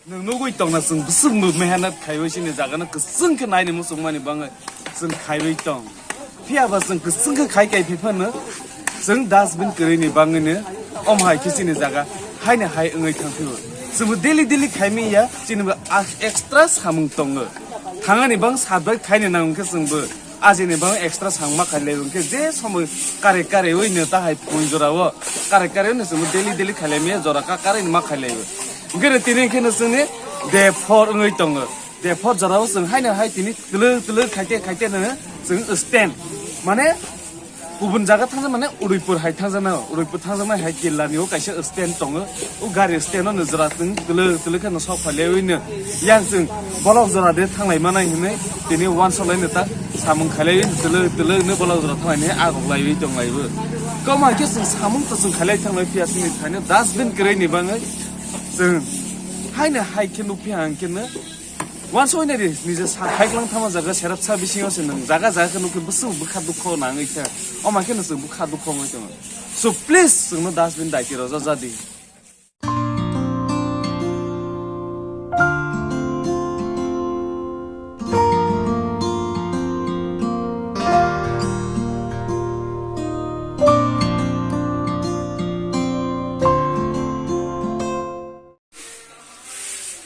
누구 있던가 무슨 무매하나 가요신의 자가는 그 승크 나이는 무슨 많이 방을 승 가요 있던 피아바슨 그 승크 가이가이 피파는 승 다스빈 그리니 방은 엄하이 키신의 자가 하이네 하이 응의 탕피고 승부 딜리 가이미야 지는 엑스트라 사뭉똥을 당연히 방 사백 가이네 나온 그 승부 아직은 방 엑스트라 상막 갈래는 그제 소문 까레 왜냐다 하이 보인저라고 까레는 승부 딜리 갈래미야 저라까 까레는 막 갈래요 그래 티는 걔는 대포 응의 똥을 대포 저라고 승 하이네 하이 티니 들을 갈 때는 승 스탠 만에 부분 자가 탕자만에 우리뿔 하이 탕자나 우리뿔 탕자만 하이 길라니오 가시 스탠 똥을 우가리 스탠은 저라든 들을 칸 소팔레 있는 양승 볼락 저라데 탕라이만아 힘네 티니 원솔라이는 딱 사문 칼레 들을 네 볼락 저라 탕라이네 아고라이 똥라이브 그만 계속 사문 뜻은 칼레 탕라이 피아스니 타네 다스빈 그레니 방을 승 하이네 하이케 높이 않겠네 완소이네리 이제 하이클랑 타마 자가 세랍차 비싱어스는 자가 놓고 무슨 무카두코 나응이차 어마케는 스 무카두코 뭐죠 so please 너 다스빈 다이티로 자자디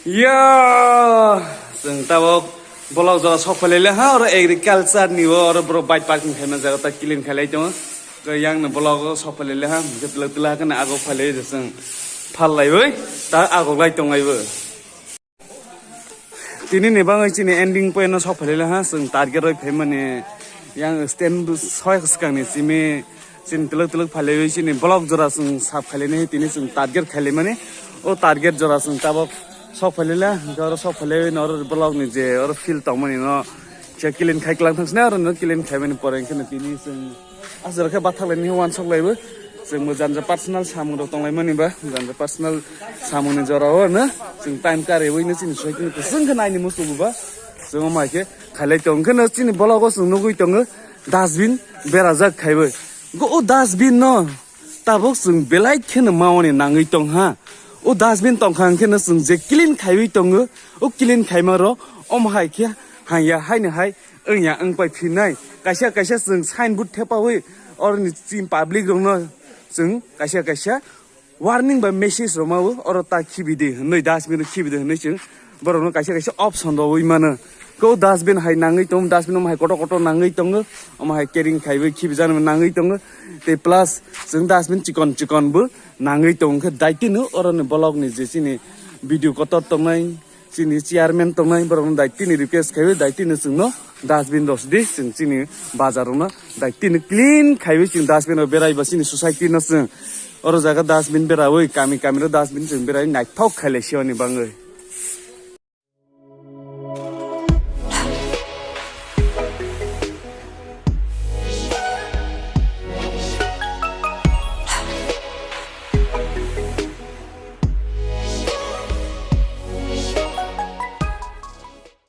Ya, tentang bola jauh sokpalele ha, orang agriculture ni, orang berobat parking kena jaga tak kilin khalai cuma, yang na bola sokpalele ha, kita kan agak khalai jesen, khalai boy, tak agak lagi tongai boy. Tini ni bang ini ending point na sokpalele ha, seng target roy payment ni, yang stand soy sekarang ni, sini telak khalai boy sini bola jauh seng sab khalai ni, tini seng target khalai mana, oh target jauh seng tabok सफलले गरे सफलले नर ब्लग नि जे अर फिल तमनि न जे किलिन खाइक्लां थांसना अर न किलिन खाइबनि परेन खने तिनि जों आजरखे बाथालनि वान सकलायबो जों मोजां जा पर्सनल सामु द तंलायमनि बा मोजां पर्सनल सामुनि जराव न जों टाइम कारेबैनो जों सयकिन जों नायनि मुसुबा जों माइके खाइलाय तंखनो तिनि ब्लग जों नगुइ तंग डास्टबिन बेरा जा खाइबो गो डास्टबिन न ताबक जों बेलाय खेनो मावनि नाङै तंग हा ओ डास्टबिन तंखां के न जों जे क्लीन खाइबै तंगो ओ क्लीन खाइमारो अम हाइके हाया हाइनो हाय ओया ओं पाइ फिनाय काइसा जों साइन बोर्ड थेपावै और नि पब्लिक दङ जों काइसा वार्निं बा मेसेज रमावो और ता खिबिदे नै डास्टबिन खिबिदे नै जों बरनो काइसा अप्सन दवै मानो को डास्टबिन हाय नाङै तम डास्टबिन हाय कट नाङै तंगो अम हाय केरिं खाइबै खिबिजान नाङै तंगो ते प्लस जों डास्टबिन चिकन बो नाङै तंखो दायतिनो अरन ब्लग नि जेसिनि भिडियो कत तंनाय सिनि चेयरमैन तंनाय बरन दायतिनि रिक्वेस्ट खाइबै दायतिनो जोंनो डास्टबिन दस दे जों सिनि बाजारावनो दायतिनो क्लीन खाइबै जों डास्टबिन बेरायबा सिनि सोसाइटि न जों और जागा डास्टबिन बेरावै कामि र डास्टबिन जों बेराय नाइथाव खाइलेसियनि बाङै